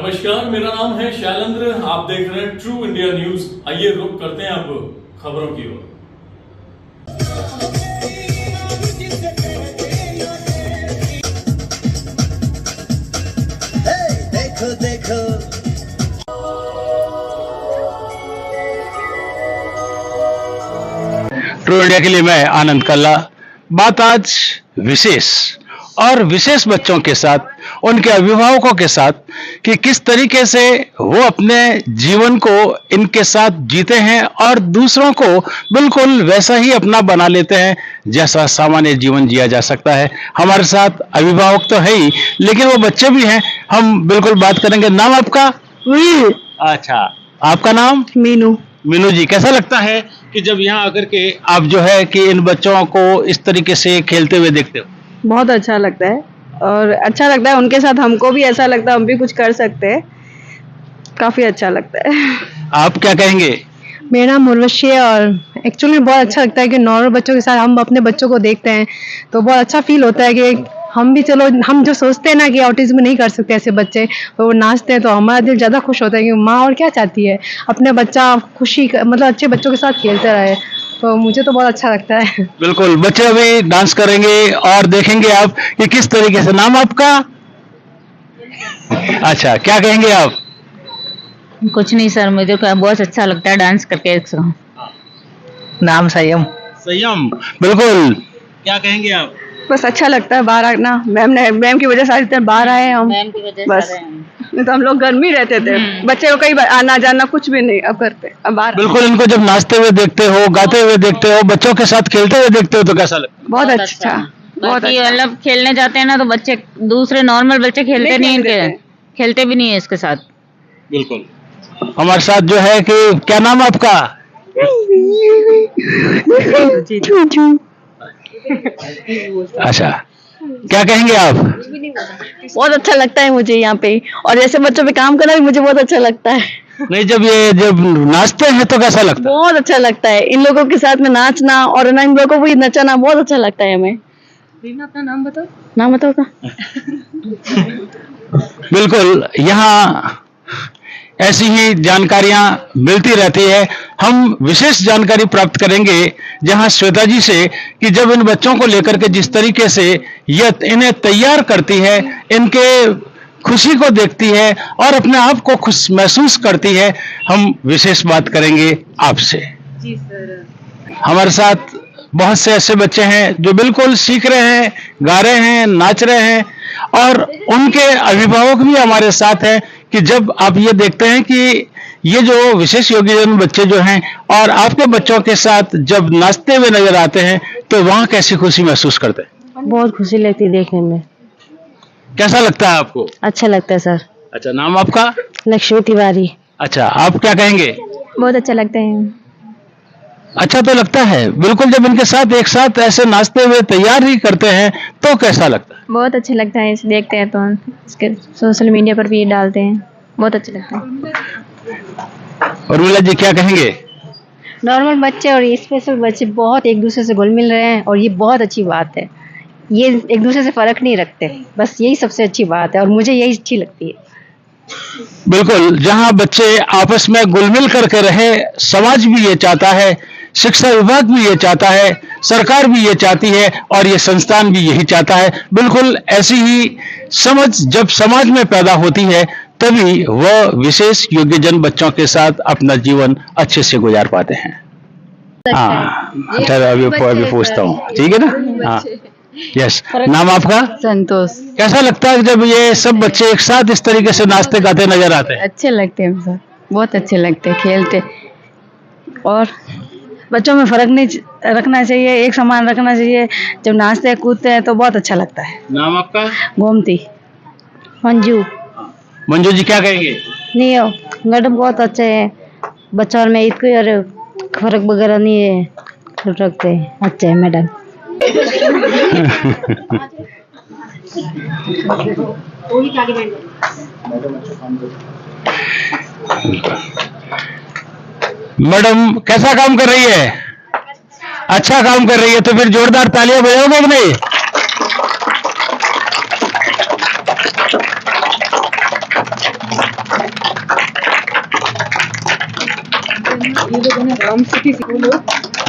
नमस्कार, मेरा नाम है शैलेंद्र। आप देख रहे हैं ट्रू इंडिया न्यूज। आइए रुक करते हैं अब खबरों की ओर। देखो देखो ट्रू इंडिया के लिए मैं आनंद कल्ला। बात आज विशेष बच्चों के साथ, उनके अभिभावकों के साथ कि किस तरीके से वो अपने जीवन को इनके साथ जीते हैं और दूसरों को बिल्कुल वैसा ही अपना बना लेते हैं जैसा सामान्य जीवन जिया जा सकता है। हमारे साथ अभिभावक तो है ही, लेकिन वो बच्चे भी हैं। हम बिल्कुल बात करेंगे। नाम आपका? अच्छा, आपका नाम? मीनू। मीनू जी, कैसा लगता है कि जब यहाँ आकर के आप जो है कि इन बच्चों को इस तरीके से खेलते हुए देखते हो? बहुत अच्छा लगता है और अच्छा लगता है उनके साथ। हमको भी ऐसा लगता है हम भी कुछ कर सकते हैं। काफी अच्छा लगता है। आप क्या कहेंगे? मेरा नाम उर्वशी है और एक्चुअली बहुत अच्छा लगता है कि नॉर्मल बच्चों के साथ हम अपने बच्चों को देखते हैं तो बहुत अच्छा फील होता है कि हम भी, चलो हम जो सोचते हैं ना कि ऑटिज्म नहीं कर सकते ऐसे बच्चे, तो वो नाचते हैं तो हमारा दिल ज़्यादा खुश होता है कि माँ और क्या चाहती है, अपने बच्चा खुशी मतलब अच्छे बच्चों के साथ खेलते रहे। तो मुझे तो बहुत अच्छा लगता है। बिल्कुल, बच्चे अभी डांस करेंगे और देखेंगे आप कि किस तरीके से। नाम आपका? अच्छा, क्या कहेंगे आप? कुछ नहीं सर, मुझे बहुत अच्छा लगता है डांस करके। नाम संयम। संयम, बिल्कुल। क्या कहेंगे आप? बस अच्छा लगता है बाहर आना। मैम की वजह से आज इतने बाहर आए हम। मैम की वजह बस से नहीं तो हम लोग घर में ही रहते थे। बच्चे को कहीं आना जाना कुछ भी नहीं, अब घर पे, अब बाहर। बिल्कुल, इनको जब नाचते हुए देखते हो, गाते हुए देखते हो, बच्चों के साथ खेलते हुए देखते हो तो कैसा लगता है? बहुत अच्छा, बहुत बाकी अच्छा। मतलब खेलने जाते हैं ना तो बच्चे, दूसरे नॉर्मल बच्चे खेलते नहीं खेलते इनके, थे। खेलते भी नहीं है इसके साथ। बिल्कुल। हमारे साथ जो है कि क्या नाम आपका? अच्छा, क्या कहेंगे आप? बहुत अच्छा लगता है मुझे यहाँ पे, और ऐसे बच्चों पे काम करना भी मुझे बहुत अच्छा लगता है। नहीं, जब नाचते हैं तो कैसा लगता है? बहुत अच्छा लगता है इन लोगों के साथ में नाचना और इन लोगों को भी नचाना बहुत अच्छा लगता है हमें। अपना नाम बताओ। नाम बताओ का? बिल्कुल, यहाँ ऐसी ही जानकारियां मिलती रहती है। हम विशेष जानकारी प्राप्त करेंगे जहां श्वेता जी से कि जब इन बच्चों को लेकर के जिस तरीके से यह इन्हें तैयार करती है, इनके खुशी को देखती है और अपने आप को खुश महसूस करती है, हम विशेष बात करेंगे आपसे। जी सर। हमारे साथ बहुत से ऐसे बच्चे हैं जो बिल्कुल सीख रहे हैं, गा रहे हैं, नाच रहे हैं और उनके अभिभावक भी हमारे साथ हैं कि जब आप ये देखते हैं कि ये जो विशेष योग्यजन बच्चे जो हैं और आपके बच्चों के साथ जब नाचते हुए नजर आते हैं तो वहाँ कैसी खुशी महसूस करते हैं? बहुत खुशी लगती है देखने में। कैसा लगता है आपको? अच्छा लगता है सर। अच्छा, नाम आपका? लक्ष्मी तिवारी। अच्छा, आप क्या कहेंगे? बहुत अच्छा लगता है। अच्छा तो लगता है, बिल्कुल। जब इनके साथ एक साथ ऐसे नाचते हुए तैयार ही करते हैं तो कैसा लगता है? बहुत अच्छा लगता है, इसे देखते हैं तो इसके सोशल मीडिया पर भी डालते हैं, बहुत अच्छा लगता है। उर्मिला जी, क्या कहेंगे? नॉर्मल बच्चे और स्पेशल बच्चे बहुत एक दूसरे से घुल मिल रहे हैं और ये बहुत अच्छी बात है। ये एक दूसरे से फर्क नहीं रखते, बस यही सबसे अच्छी बात है और मुझे यही अच्छी लगती है। बिल्कुल, जहां बच्चे आपस में घुल-मिल करके रहे, समाज भी ये चाहता है, शिक्षा विभाग भी ये चाहता है, सरकार भी ये चाहती है और ये संस्थान भी यही चाहता है। बिल्कुल ऐसी ही समझ जब समाज में पैदा होती है तभी वह विशेष योग्यजन बच्चों के साथ अपना जीवन अच्छे से गुजार पाते हैं। हाँ, अच्छा, अभी पूछता हूँ, ठीक है ना? हाँ, यस। नाम आपका? संतोष। कैसा लगता है जब ये सब बच्चे एक साथ इस तरीके से नाचते गाते नजर आते हैं? अच्छे लगते हैं सर, बहुत अच्छे लगते हैं, खेलते। और बच्चों में फर्क नहीं रखना चाहिए, एक समान रखना चाहिए। जब नाचते हैं कूदते हैं तो बहुत अच्छा लगता है। नाम आपका? गोमती। मंजू। मंजू जी, क्या कहेंगे? नहीं हो, मैडम बहुत अच्छे हैं। बच्चों में कोई और फर्क वगैरह नहीं है, रखते हैं, अच्छे है मैडम। मैडम कैसा काम कर रही है? अच्छा काम कर रही है, तो फिर जोरदार तालियां बजाओगे कि नहीं?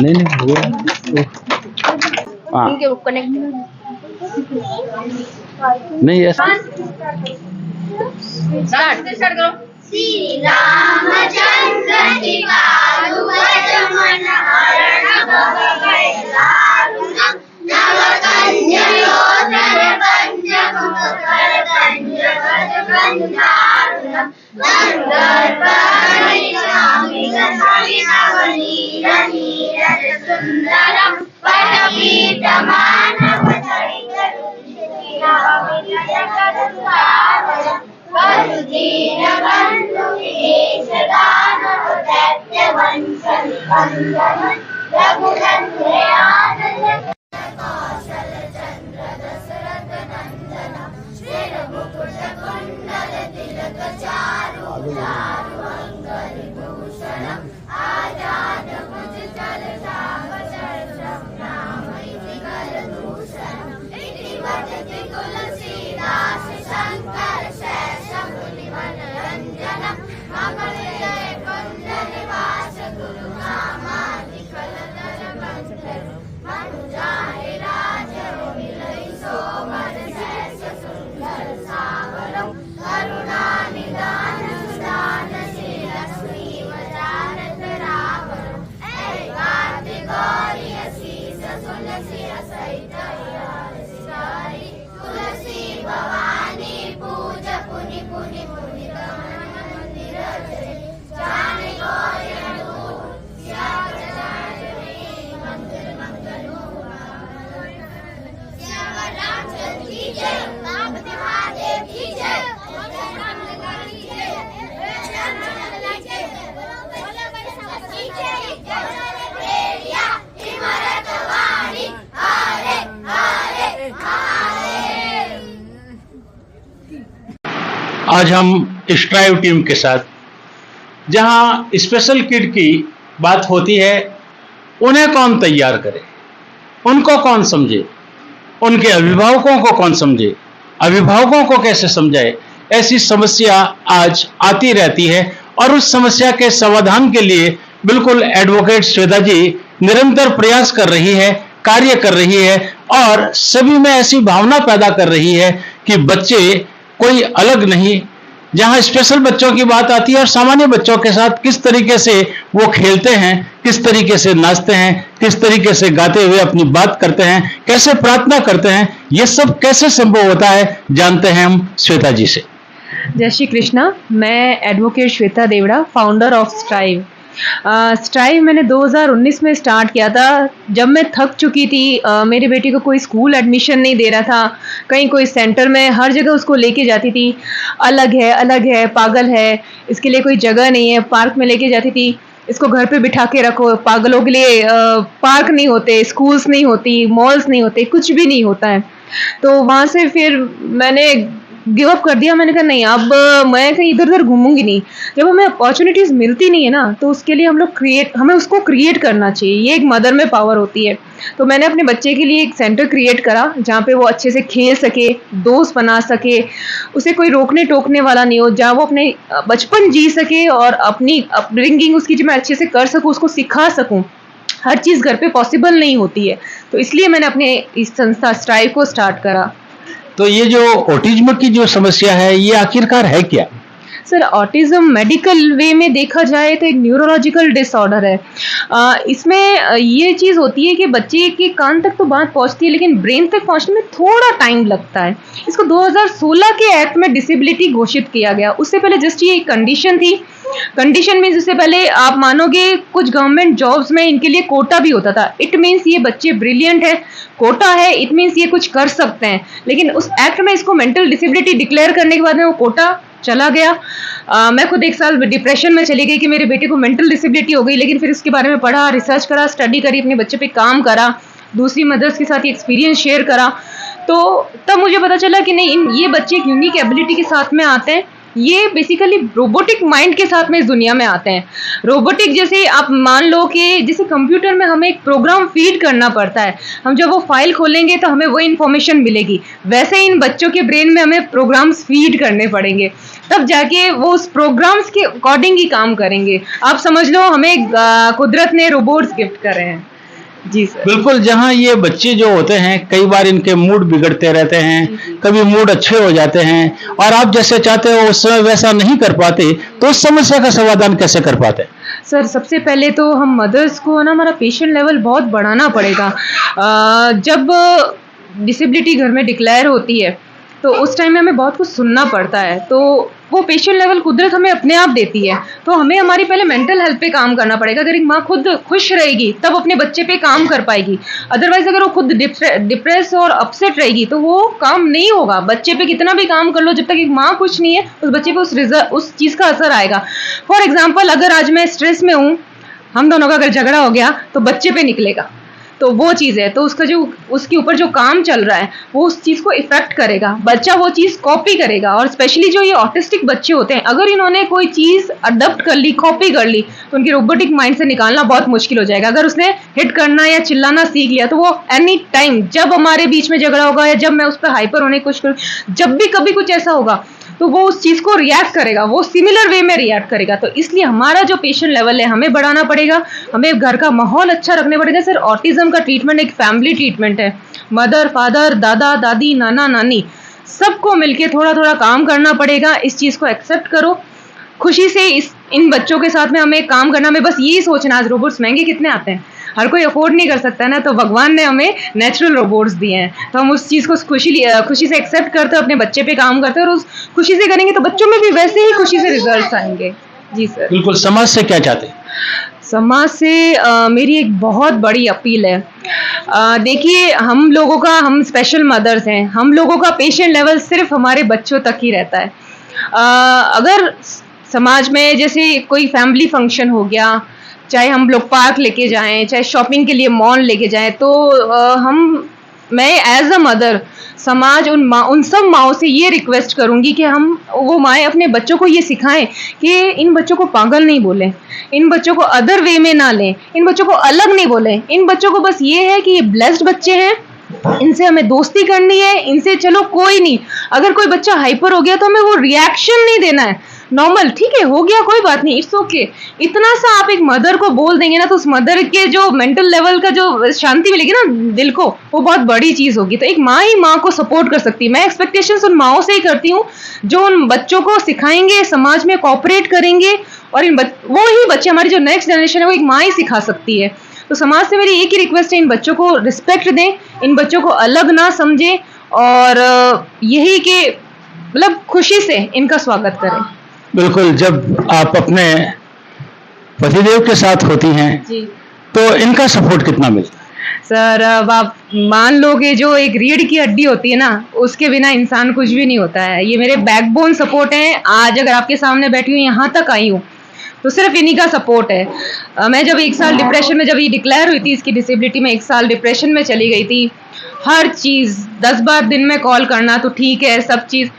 नहीं हुआ। हाँ नहीं ऐसा श्री रामचंद्र की पादुका मन हरण भव दारुणम् नव कंजयोधर पंचमुख कर कंजगज कंजारुणम् गंधर्वहरिणामिक नवनीर नीरज सुंदरम् पटपीठमानव चरित वसुधीर बंधु विदेश दानव दैत्य वंश निबंधन रघुनंदन आनंद कौशल चंद्र दशरथ नंदन श्री मुकुट कुंडल तिलक चारु चारु अंग विभूषण आजाद भुज जल चाप नाम कर दूषण इति वदति तुलसीदास शंकर मंगल जय कुंज निवास गुरु नामादि कलधर मंत्र मनुजाहि राज मिलई सोमर जैस सुंदर सावरम करुणा निदान सुदान श्री लक्ष्मी वजारत रावरम ऐकांति गौरी असीस तुलसी सहित हरि तुलसी भवानी पूज पुनि पुनि पुनि आज हम स्ट्राइव टीम के साथ, जहां स्पेशल किड की बात होती है, उन्हें कौन तैयार करे, उनको कौन समझे, उनके अभिभावकों को कौन समझे, अभिभावकों को कैसे समझाए, ऐसी समस्या आज आती रहती है। और उस समस्या के समाधान के लिए बिल्कुल एडवोकेट श्वेता जी निरंतर प्रयास कर रही है, कार्य कर रही है और सभी में ऐसी भावना पैदा कर रही है कि बच्चे कोई अलग नहीं। जहां स्पेशल बच्चों की बात आती है और सामान्य बच्चों के साथ किस तरीके से वो खेलते हैं, किस तरीके से नाचते हैं, किस तरीके से गाते हुए अपनी बात करते हैं, कैसे प्रार्थना करते हैं, ये सब कैसे संभव होता है, जानते हैं हम श्वेता जी से। जय श्री कृष्णा। मैं advocate Shweta Devda, founder of Strive. Strive मैंने 2019 में स्टार्ट किया था, जब मैं थक चुकी थी। मेरे बेटी को कोई स्कूल एडमिशन नहीं दे रहा था, कहीं कोई सेंटर में, हर जगह उसको लेके जाती थी, अलग है, पागल है, इसके लिए कोई जगह नहीं है। पार्क में लेके जाती थी, इसको घर पे बिठा के रखो, पागलों के लिए पार्क नहीं होते, स्कूल्स नहीं होती, मॉल्स नहीं होते, कुछ भी नहीं होता है। तो वहाँ से फिर मैंने गिव अप कर दिया। मैंने कहा नहीं, अब मैं कहीं इधर उधर घूमूंगी नहीं। जब हमें अपॉर्चुनिटीज़ मिलती नहीं है ना, तो उसके लिए हमें उसको क्रिएट करना चाहिए। ये एक मदर में पावर होती है। तो मैंने अपने बच्चे के लिए एक सेंटर क्रिएट करा, जहाँ पे वो अच्छे से खेल सके, दोस्त बना सके, उसे कोई रोकने टोकने वाला नहीं हो, जहाँ वो अपने बचपन जी सके और अपनी अपब्रिंगिंग उसकी जो मैं अच्छे से कर सकूँ, उसको सिखा सकूँ। हर चीज़ घर पे पॉसिबल नहीं होती है, तो इसलिए मैंने अपने इस संस्था स्ट्राइव को स्टार्ट करा। तो ये जो ऑटिज्म की जो समस्या है, ये आखिरकार है क्या? सर, ऑटिज्म मेडिकल वे में देखा जाए तो एक न्यूरोलॉजिकल डिसऑर्डर है। इसमें ये चीज़ होती है कि बच्चे के कान तक तो बात पहुंचती है, लेकिन ब्रेन तक पहुंचने में थोड़ा टाइम लगता है। इसको 2016 के एक्ट में डिसेबिलिटी घोषित किया गया। उससे पहले जस्ट ये एक कंडीशन थी। कंडीशन मीन्स उससे पहले आप मानोगे कुछ गवर्नमेंट जॉब्स में इनके लिए कोटा भी होता था। इट मीन्स ये बच्चे ब्रिलियंट है, कोटा है, इट मीन्स ये कुछ कर सकते हैं। लेकिन उस एक्ट में इसको मेंटल डिसेबिलिटी डिक्लेयर करने के बाद में वो कोटा चला गया। मैं खुद एक साल डिप्रेशन में चली गई कि मेरे बेटे को मेंटल डिसेबिलिटी हो गई, लेकिन फिर उसके बारे में पढ़ा, रिसर्च करा, स्टडी करी, अपने बच्चे पे काम करा, दूसरी मदर्स के साथ एक्सपीरियंस शेयर करा। तो तब मुझे पता चला कि नहीं, ये बच्चे एक यूनिक एबिलिटी के साथ में आते हैं। ये बेसिकली रोबोटिक माइंड के साथ में इस दुनिया में आते हैं। रोबोटिक जैसे आप मान लो कि जैसे कंप्यूटर में हमें एक प्रोग्राम फीड करना पड़ता है, हम जब वो फाइल खोलेंगे तो हमें वो इन्फॉर्मेशन मिलेगी, वैसे इन बच्चों के ब्रेन में हमें प्रोग्राम्स फीड करने पड़ेंगे। तब जाके वो उस प्रोग्राम्स के अकॉर्डिंग ही काम करेंगे। आप समझ लो हमें कुदरत ने रोबोट्स गिफ्ट करे हैं। जी सर। बिल्कुल, जहां ये बच्चे जो होते हैं कई बार इनके मूड बिगड़ते रहते हैं, कभी मूड अच्छे हो जाते हैं और आप जैसे चाहते हो उस समय वैसा नहीं कर पाते, तो उस समस्या का समाधान कैसे कर पाते हैं? सर सबसे पहले तो हम मदर्स को ना हमारा पेशेंट लेवल बहुत बढ़ाना पड़ेगा। जब डिसेबिलिटी घर में डिक्लेयर होती है तो उस टाइम में हमें बहुत कुछ सुनना पड़ता है, तो वो पेशेंट लेवल कुदरत हमें अपने आप देती है। तो हमें हमारी पहले मेंटल हेल्थ पे काम करना पड़ेगा। अगर एक माँ खुद खुश रहेगी तब अपने बच्चे पे काम कर पाएगी, अदरवाइज अगर वो खुद डिप्रेस और अपसेट रहेगी तो वो काम नहीं होगा। बच्चे पे कितना भी काम कर लो, जब तक एक माँ खुश नहीं है उस बच्चे पे उस चीज़ का असर आएगा। फॉर एग्जाम्पल, अगर आज मैं स्ट्रेस में हूँ, हम दोनों का अगर झगड़ा हो गया तो बच्चे पे निकलेगा, तो वो चीज़ है। तो उसका जो उसके ऊपर जो काम चल रहा है वो उस चीज़ को इफेक्ट करेगा, बच्चा वो चीज़ कॉपी करेगा। और स्पेशली जो ये ऑटिस्टिक बच्चे होते हैं, अगर इन्होंने कोई चीज़ अडॉप्ट कर ली, कॉपी कर ली, तो उनके रोबोटिक माइंड से निकालना बहुत मुश्किल हो जाएगा। अगर उसने हिट करना या चिल्लाना सीख लिया तो वो एनी टाइम, जब हमारे बीच में झगड़ा होगा या जब मैं उस पर हाइपर होने की कोशिश करूँ, जब भी कभी कुछ ऐसा होगा तो वो उस चीज़ को रिएक्ट करेगा, वो सिमिलर वे में रिएक्ट करेगा। तो इसलिए हमारा जो पेशेंट लेवल है हमें बढ़ाना पड़ेगा, हमें घर का माहौल अच्छा रखना पड़ेगा। सर ऑटिज्म का ट्रीटमेंट एक फैमिली ट्रीटमेंट है। मदर, फादर, दादा, दादी, नाना, नानी सबको मिलके थोड़ा थोड़ा काम करना पड़ेगा। इस चीज़ को एक्सेप्ट करो, खुशी से इन बच्चों के साथ में हमें काम करना। हमें बस यही सोचना, आज रोबोट्स महंगे कितने आते हैं, हर कोई अफोर्ड नहीं कर सकता ना, तो भगवान ने हमें नेचुरल रोबोट्स दिए हैं, तो हम उस चीज़ को खुशी से एक्सेप्ट करते हैं, अपने बच्चे पे काम करते हैं और उस खुशी से करेंगे तो बच्चों में भी वैसे ही खुशी से रिजल्ट्स आएंगे। जी सर। बिल्कुल, समाज से क्या चाहते हैं? समाज से मेरी एक बहुत बड़ी अपील है। देखिए, हम स्पेशल मदर्स हैं, हम लोगों का पेशेंट लेवल सिर्फ हमारे बच्चों तक ही रहता है। अगर समाज में जैसे कोई फैमिली फंक्शन हो गया, चाहे हम लोग पार्क लेके जाएं, चाहे शॉपिंग के लिए मॉल लेके जाएं, तो मैं एज अ मदर समाज उन सब माओं से ये रिक्वेस्ट करूंगी कि वो माएँ अपने बच्चों को ये सिखाएं कि इन बच्चों को पागल नहीं बोलें, इन बच्चों को अदर वे में ना लें, इन बच्चों को अलग नहीं बोलें। इन बच्चों को बस ये है कि ये ब्लेस्ड बच्चे हैं, इनसे हमें दोस्ती करनी है, इनसे चलो कोई नहीं। अगर कोई बच्चा हाइपर हो गया तो हमें वो रिएक्शन नहीं देना है, नॉर्मल, ठीक है, हो गया, कोई बात नहीं, इट्स ओके। इतना सा आप एक मदर को बोल देंगे ना, तो उस मदर के जो मेंटल लेवल का जो शांति मिलेगी ना दिल को, वो बहुत बड़ी चीज़ होगी। तो एक माँ ही माँ को सपोर्ट कर सकती है। मैं एक्सपेक्टेशंस उन माओं से ही करती हूँ जो उन बच्चों को सिखाएंगे, समाज में कोऑपरेट करेंगे, और वो ही बच्चे, हमारी जो नेक्स्ट जनरेशन है, वो एक माँ ही सिखा सकती है। तो समाज से मेरी एक ही रिक्वेस्ट है, इन बच्चों को रिस्पेक्ट दें, इन बच्चों को अलग ना समझें, और यही कि मतलब खुशी से इनका स्वागत करें। बिल्कुल, जब आप अपने पतिदेव के साथ होती हैं जी, तो इनका सपोर्ट कितना मिलता है? सर अब आप मान लो कि जो एक रीढ़ की हड्डी होती है ना, उसके बिना इंसान कुछ भी नहीं होता है। ये मेरे बैकबोन सपोर्ट हैं। आज अगर आपके सामने बैठी हूँ, यहाँ तक आई हूँ, तो सिर्फ इन्हीं का सपोर्ट है। मैं जब 1 साल डिप्रेशन में, जब ये डिक्लेयर हुई थी इसकी डिसेबिलिटी, में 1 साल डिप्रेशन में चली गई थी। हर चीज़ 10 बार दिन में कॉल करना तो ठीक है, सब चीज़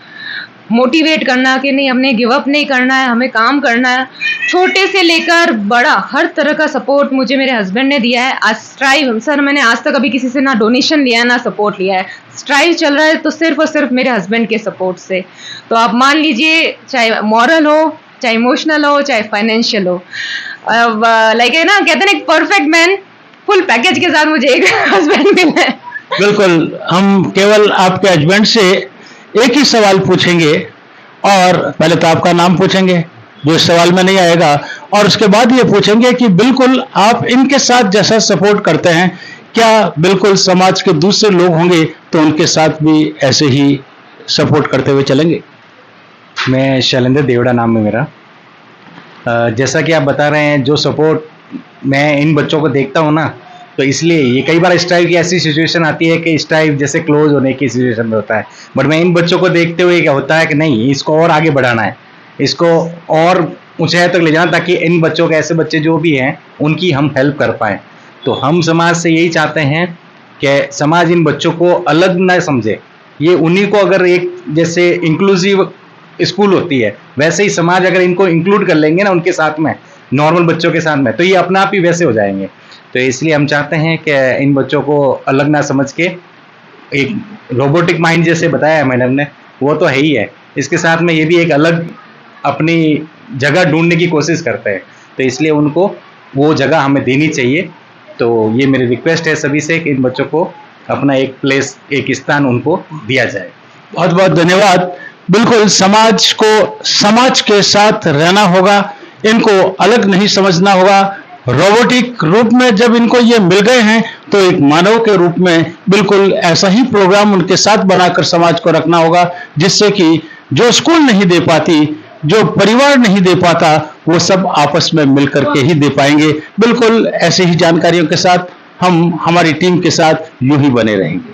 मोटिवेट करना कि नहीं, हमने गिव अप नहीं करना है, हमें काम करना है। छोटे से लेकर बड़ा हर तरह का सपोर्ट मुझे मेरे हस्बैंड ने दिया है। आज स्ट्राइव, सर मैंने आज तक अभी किसी से ना डोनेशन लिया है ना सपोर्ट लिया है। स्ट्राइव चल रहा है तो सिर्फ और सिर्फ मेरे हस्बैंड के सपोर्ट से। तो आप मान लीजिए, चाहे मॉरल हो, चाहे इमोशनल हो, चाहे फाइनेंशियल हो, लाइक है ना, कहते हैं एक परफेक्ट मैन, फुल पैकेज के साथ मुझे एक हस्बैंड मिला है। बिल्कुल, हम केवल आपके हस्बैंड से एक ही सवाल पूछेंगे, और पहले तो आपका नाम पूछेंगे जो इस सवाल में नहीं आएगा, और उसके बाद ये पूछेंगे कि बिल्कुल आप इनके साथ जैसा सपोर्ट करते हैं, क्या बिल्कुल समाज के दूसरे लोग होंगे तो उनके साथ भी ऐसे ही सपोर्ट करते हुए चलेंगे? मैं शैलेंद्र देवड़ा नाम है मेरा। जैसा कि आप बता रहे हैं, जो सपोर्ट मैं इन बच्चों को देखता हूँ ना, तो इसलिए ये कई बार इस टाइप की ऐसी सिचुएशन आती है कि इस टाइप जैसे क्लोज होने की सिचुएशन में होता है, बट मैं इन बच्चों को देखते हुए क्या होता है कि नहीं, इसको और आगे बढ़ाना है, इसको और ऊंचाई तक ले जाना, ताकि इन बच्चों के, ऐसे बच्चे जो भी हैं, उनकी हम हेल्प कर पाएँ। तो हम समाज से यही चाहते हैं कि समाज इन बच्चों को अलग ना समझे। ये उन्हीं को, अगर एक जैसे इंक्लूसिव स्कूल होती है, वैसे ही समाज अगर इनको इंक्लूड कर लेंगे ना उनके साथ में, नॉर्मल बच्चों के साथ में, तो ये अपना आप ही वैसे हो जाएंगे। तो इसलिए हम चाहते हैं कि इन बच्चों को अलग ना समझ के, एक रोबोटिक माइंड जैसे बताया है मैडम ने, वो तो है ही है, इसके साथ में ये भी एक अलग अपनी जगह ढूंढने की कोशिश करते हैं, तो इसलिए उनको वो जगह हमें देनी चाहिए। तो ये मेरी रिक्वेस्ट है सभी से कि इन बच्चों को अपना एक प्लेस, एक स्थान उनको दिया जाए। बहुत बहुत धन्यवाद। बिल्कुल समाज को समाज के साथ रहना होगा, इनको अलग नहीं समझना होगा। रोबोटिक रूप में जब इनको ये मिल गए हैं तो एक मानव के रूप में बिल्कुल ऐसा ही प्रोग्राम उनके साथ बनाकर समाज को रखना होगा, जिससे कि जो स्कूल नहीं दे पाती, जो परिवार नहीं दे पाता, वो सब आपस में मिलकर के ही दे पाएंगे। बिल्कुल ऐसे ही जानकारियों के साथ हम हमारी टीम के साथ यूं ही बने रहेंगे।